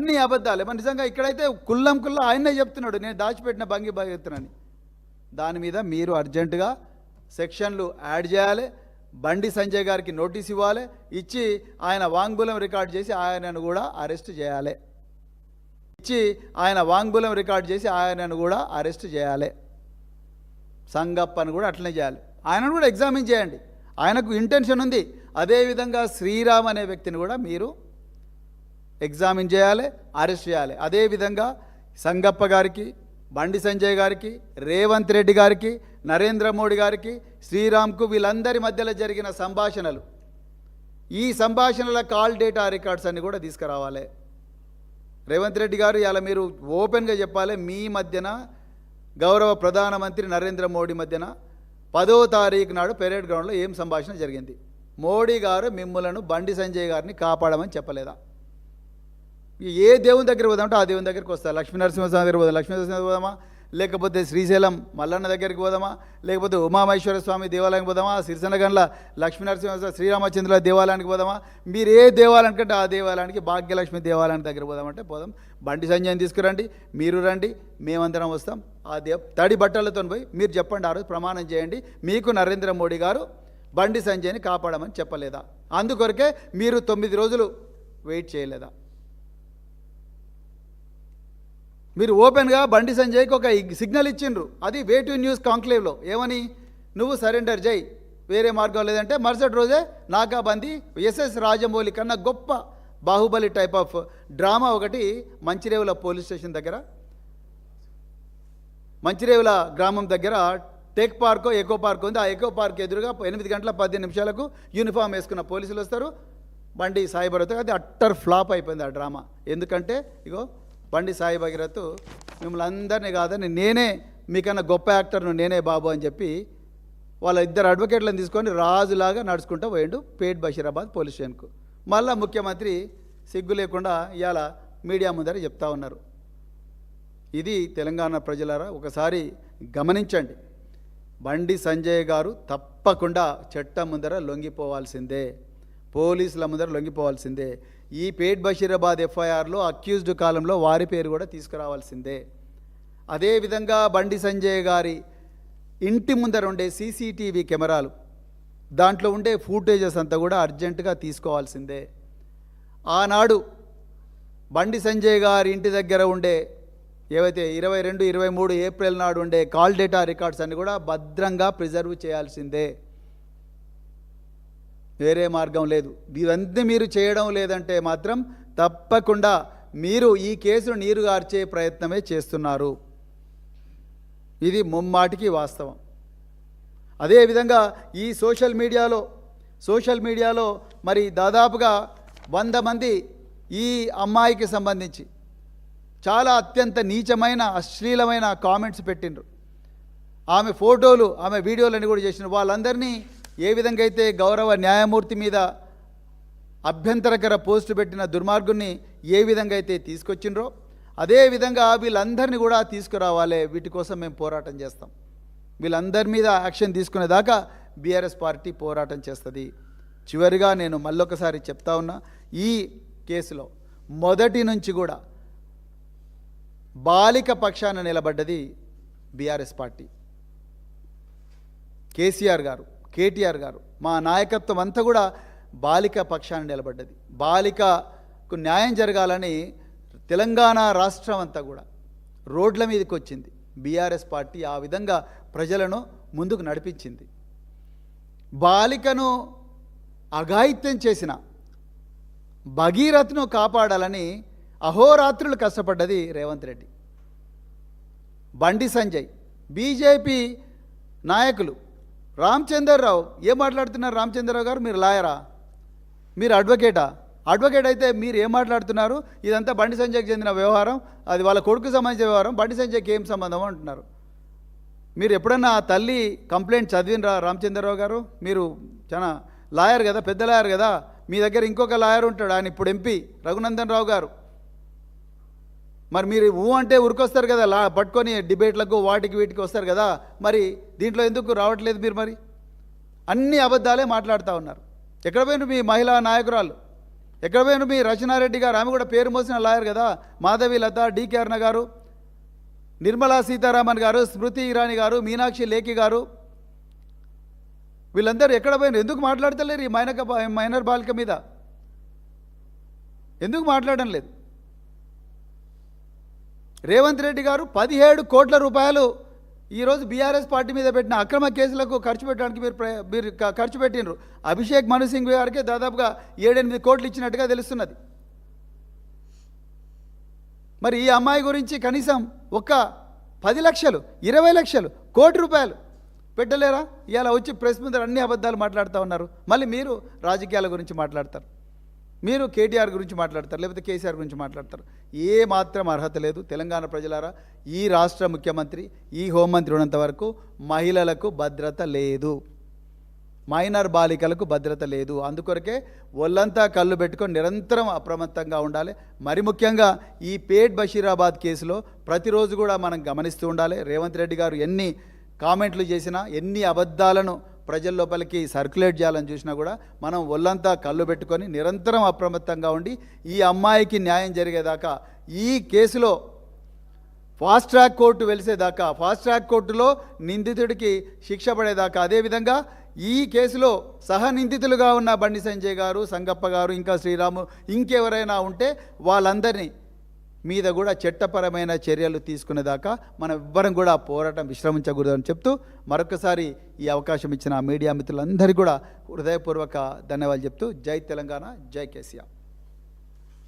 అన్ని అబద్ధాలే. మరి నిజంగా ఇక్కడైతే కుల్లం ఆయనే చెప్తున్నాడు, నేను దాచిపెట్టిన భంగి భాగెత్తున్నాను. దాని మీద మీరు అర్జెంటుగా సెక్షన్లు యాడ్ చేయాలి. బండి సంజయ్ గారికి నోటీస్ ఇవ్వాలి, ఇచ్చి ఆయన వాంగ్మూలం రికార్డ్ చేసి ఆయనను కూడా అరెస్ట్ చేయాలి. సంగప్పని కూడా అట్లనే చేయాలి. ఆయనను కూడా ఎగ్జామిన్ చేయండి. ఆయనకు ఇంటెన్షన్ ఉంది. అదేవిధంగా శ్రీరామ్ అనే వ్యక్తిని కూడా మీరు ఎగ్జామిన్ చేయాలి, అరెస్ట్ చేయాలి. అదేవిధంగా సంగప్ప గారికి, బండి సంజయ్ గారికి, రేవంత్ రెడ్డి గారికి, నరేంద్ర మోడీ గారికి, శ్రీరామ్కు వీళ్ళందరి మధ్యలో జరిగిన సంభాషణలు, ఈ సంభాషణల కాల్ డేటా రికార్డ్స్ అన్ని కూడా తీసుకురావాలి. రేవంత్ రెడ్డి గారు ఇలా మీరు ఓపెన్గా చెప్పాలి, మీ మధ్యన గౌరవ ప్రధానమంత్రి నరేంద్ర మోడీ మధ్యన 10వ తారీఖు నాడు పెరేడ్ గ్రౌండ్లో ఏం సంభాషణ జరిగింది? మోడీ గారు మిమ్మలను బండి సంజయ్ గారిని కాపాడమని చెప్పలేదా? ఏ దేవుని దగ్గర పోదామంటే ఆ దేవుని దగ్గరికి వస్తారు. లక్ష్మీనరసింహస్వామి దగ్గర పోదాం, లక్ష్మీనరసింహ పోదామా, లేకపోతే శ్రీశైలం మల్లన్న దగ్గరికి పోదామా, లేకపోతే ఉమామహేశ్వర స్వామి దేవాలయానికి పోదామా, సిరిసనగండ్ల లక్ష్మీనరసింహస్వామి శ్రీరామచంద్రుల దేవాలయానికి పోదామా, మీరు ఏ దేవాలయానికి అంటే ఆ దేవాలయానికి, భాగ్యలక్ష్మి దేవాలయానికి దగ్గర పోదామంటే పోదాం. బండి సంజయ్ని తీసుకురండి, మీరు రండి, మేమందరం వస్తాం. ఆ తడి బట్టలతో పోయి మీరు చెప్పండి, ఆ రోజు ప్రమాణం చేయండి, మీకు నరేంద్ర మోడీ గారు బండి సంజయ్ని కాపాడమని చెప్పలేదా? అందుకొరకే మీరు 9 రోజులు వెయిట్ చేయలేదా? మీరు ఓపెన్గా బండి సంజయ్కి ఒక సిగ్నల్ ఇచ్చిండ్రు, అది వే టు న్యూస్ కాంక్లేవ్లో. ఏమని? నువ్వు సరెండర్ చేయి, వేరే మార్గం లేదంటే మరుసటి రోజే నాకాబందీ ఎస్ఎస్ రాజమౌళి కన్నా గొప్ప బాహుబలి టైప్ ఆఫ్ డ్రామా ఒకటి మంచిరేవుల పోలీస్ స్టేషన్ దగ్గర, మంచిరేవుల గ్రామం దగ్గర టెక్ పార్కో ఎకో పార్క్ ఉంది. ఆ ఎకో పార్క్ ఎదురుగా 8 గంటల 15 నిమిషాలకు యూనిఫామ్ వేసుకున్న పోలీసులు వస్తారు, బండి సాయి భగీరథ్. అది అట్టర్ ఫ్లాప్ అయిపోయింది ఆ డ్రామా. ఎందుకంటే ఇగో బండి సాయి భగీరథ్ మిమ్మల్ని అందరినీ కాదని, నేనే మీకన్నా గొప్ప యాక్టర్ను, నేనే బాబు అని చెప్పి వాళ్ళ 2 అడ్వకేట్లను తీసుకొని రాజులాగా నడుచుకుంటూ పోయిండు పేట్ బషీరాబాద్ పోలీస్ స్టేషన్కు. మళ్ళా ముఖ్యమంత్రి సిగ్గు లేకుండా ఇవాళ మీడియా ముందర చెప్తా ఉన్నారు. ఇది తెలంగాణ ప్రజలారా ఒకసారి గమనించండి. బండి సంజయ్ గారు తప్పకుండా చట్టం ముందర లొంగిపోవాల్సిందే, పోలీసుల ముందర లొంగిపోవాల్సిందే. ఈ పేట్ బషీరాబాద్ ఎఫ్ఐఆర్లో అక్యూజ్డ్ కాలంలో వారి పేరు కూడా తీసుకురావాల్సిందే. అదేవిధంగా బండి సంజయ్ గారి ఇంటి ముందర ఉండే సీసీటీవీ కెమెరాలు, దాంట్లో ఉండే ఫూటేజెస్ అంతా కూడా అర్జెంటుగా తీసుకోవాల్సిందే. ఆనాడు బండి సంజయ్ గారి ఇంటి దగ్గర ఉండే ఏవైతే 22, 23 ఏప్రిల్ నాడు ఉండే కాల్ డేటా రికార్డ్స్ అన్ని కూడా భద్రంగా ప్రిజర్వ్ చేయాల్సిందే, వేరే మార్గం లేదు. ఇవన్నీ మీరు చేయడం లేదంటే మాత్రం తప్పకుండా మీరు ఈ కేసును నీరుగార్చే ప్రయత్నమే చేస్తున్నారు. ఇది ముమ్మాటికి వాస్తవం. అదేవిధంగా ఈ సోషల్ మీడియాలో మరి దాదాపుగా 100 మంది ఈ అమ్మాయికి సంబంధించి చాలా అత్యంత నీచమైన అశ్లీలమైన కామెంట్స్ పెట్టిండ్రు. ఆమె ఫోటోలు, ఆమె వీడియోలన్నీ కూడా చేసినారు. వాళ్ళందరినీ ఏ విధంగా అయితే గౌరవ న్యాయమూర్తి మీద అభ్యంతరకర పోస్టు పెట్టిన దుర్మార్గుని ఏ విధంగా అయితే తీసుకొచ్చిండ్రో అదేవిధంగా వీళ్ళందరినీ కూడా తీసుకురావాలి. వీటి కోసం మేము పోరాటం చేస్తాం. వీళ్ళందరి మీద యాక్షన్ తీసుకునేదాకా బీఆర్ఎస్ పార్టీ పోరాటం చేస్తుంది. చివరిగా నేను మళ్ళొకసారి చెప్తా ఉన్నా, ఈ కేసులో మొదటి నుంచి కూడా బాలిక పక్షాన నిలబడ్డది బీఆర్ఎస్ పార్టీ. కేసీఆర్ గారు, కేటీఆర్ గారు, మా నాయకత్వం అంతా కూడా బాలిక పక్షాన నిలబడ్డది. బాలికకు న్యాయం జరగాలని తెలంగాణ రాష్ట్రం అంతా కూడా రోడ్ల మీదకి వచ్చింది. బీఆర్ఎస్ పార్టీ ఆ విధంగా ప్రజలను ముందుకు నడిపించింది. బాలికను అఘాయిత్యం చేసిన భగీరథ్ను కాపాడాలని అహోరాత్రులు కష్టపడ్డది రేవంత్ రెడ్డి. బండి సంజయ్, బీజేపీ నాయకులు, రామచంద్రరావు ఏం మాట్లాడుతున్నారు? రామచంద్రరావు గారు, మీరు లాయరా? మీరు అడ్వకేటా? అడ్వకేట్ అయితే మీరు ఏం మాట్లాడుతున్నారు? ఇదంతా బండి సంజయ్కి చెందిన వ్యవహారం, అది వాళ్ళ కొడుకు సంబంధించిన వ్యవహారం, బండి సంజయ్కి ఏం సంబంధం అంటున్నారు. మీరు ఎప్పుడన్నా ఆ తల్లి కంప్లైంట్ చదివినరా రామచంద్రరావు గారు? మీరు చాలా లాయర్ కదా, పెద్ద లాయర్ కదా, మీ దగ్గర ఇంకొక లాయర్ ఉంటాడు, ఆయన ఇప్పుడు ఎంపీ రఘునందన్ రావు గారు. మరి మీరు అంటే ఉరికొస్తారు కదా, పట్టుకొని డిబేట్లకు వాటికి వీటికి వస్తారు కదా, మరి దీంట్లో ఎందుకు రావట్లేదు మీరు? మరి అన్ని అబద్ధాలే మాట్లాడుతూ ఉన్నారు. ఎక్కడ పోయిన మీ మహిళా నాయకురాలు? ఎక్కడ పోయిన మీ రచనారెడ్డి గారు, ఆమె కూడా పేరు మోసిన లాయర్ కదా, మాధవి లత, డికే అరుణ గారు, నిర్మలా సీతారామన్ గారు, స్మృతి ఇరానీ గారు, మీనాక్షి లేఖి గారు, వీళ్ళందరూ ఎక్కడ పోయినారు? ఎందుకు మాట్లాడతలేరు ఈ మైనర్ బాలిక మీద? ఎందుకు మాట్లాడడం లేదు? రేవంత్ రెడ్డి గారు 17 కోట్ల రూపాయలు ఈరోజు బీఆర్ఎస్ పార్టీ మీద పెట్టిన అక్రమ కేసులకు ఖర్చు పెట్టడానికి మీరు ఖర్చు పెట్టినరు. అభిషేక్ మను సింగ్ గారికి దాదాపుగా 7-8 కోట్లు ఇచ్చినట్టుగా తెలుస్తున్నది. మరి ఈ అమ్మాయి గురించి కనీసం ఒక 10 లక్షలు, 20 లక్షలు, కోటి రూపాయలు పెట్టలేరా? ఇలా వచ్చి ప్రెస్ ముందర అన్ని అబద్ధాలు మాట్లాడుతూ ఉన్నారు. మళ్ళీ మీరు రాజకీయాల గురించి మాట్లాడతారు, మీరు కేటీఆర్ గురించి మాట్లాడతారు, లేకపోతే కేసీఆర్ గురించి మాట్లాడతారు. ఏ మాత్రం అర్హత లేదు. తెలంగాణ ప్రజలారా, ఈ రాష్ట్ర ముఖ్యమంత్రి, ఈ హోంమంత్రి ఉన్నంత వరకు మహిళలకు భద్రత లేదు, మైనర్ బాలికలకు భద్రత లేదు. అందుకొరకే ఒళ్ళంతా కళ్ళు పెట్టుకొని నిరంతరం అప్రమత్తంగా ఉండాలి. మరి ముఖ్యంగా ఈ పేట్ బషీరాబాద్ కేసులో ప్రతిరోజు కూడా మనం గమనిస్తూ ఉండాలి. రేవంత్ రెడ్డి గారు ఎన్ని కామెంట్లు చేసినా, ఎన్ని అబద్ధాలను ప్రజల లోపలికి సర్క్యులేట్ చేయాలని చూసినా కూడా మనం ఒళ్ళంతా కళ్ళు పెట్టుకొని నిరంతరం అప్రమత్తంగా ఉండి ఈ అమ్మాయికి న్యాయం జరిగేదాకా, ఈ కేసులో ఫాస్ట్ ట్రాక్ కోర్టు వెలిసేదాకా, ఫాస్ట్ ట్రాక్ కోర్టులో నిందితుడికి శిక్ష పడేదాకా, అదేవిధంగా ఈ కేసులో సహనిందితులుగా ఉన్న బండి సంజయ్ గారు, సంగప్ప గారు, ఇంకా శ్రీరాము, ఇంకెవరైనా ఉంటే వాళ్ళందరినీ మీద కూడా చట్టపరమైన చర్యలు తీసుకునేదాకా మనం ఎవ్వరం కూడా పోరాటం విశ్రమించకూడదని చెప్తూ మరొకసారి ఈ అవకాశం ఇచ్చిన మీడియా మిత్రులందరికీ కూడా హృదయపూర్వక ధన్యవాదాలు చెప్తూ జై తెలంగాణ, జై కేసీఆర్.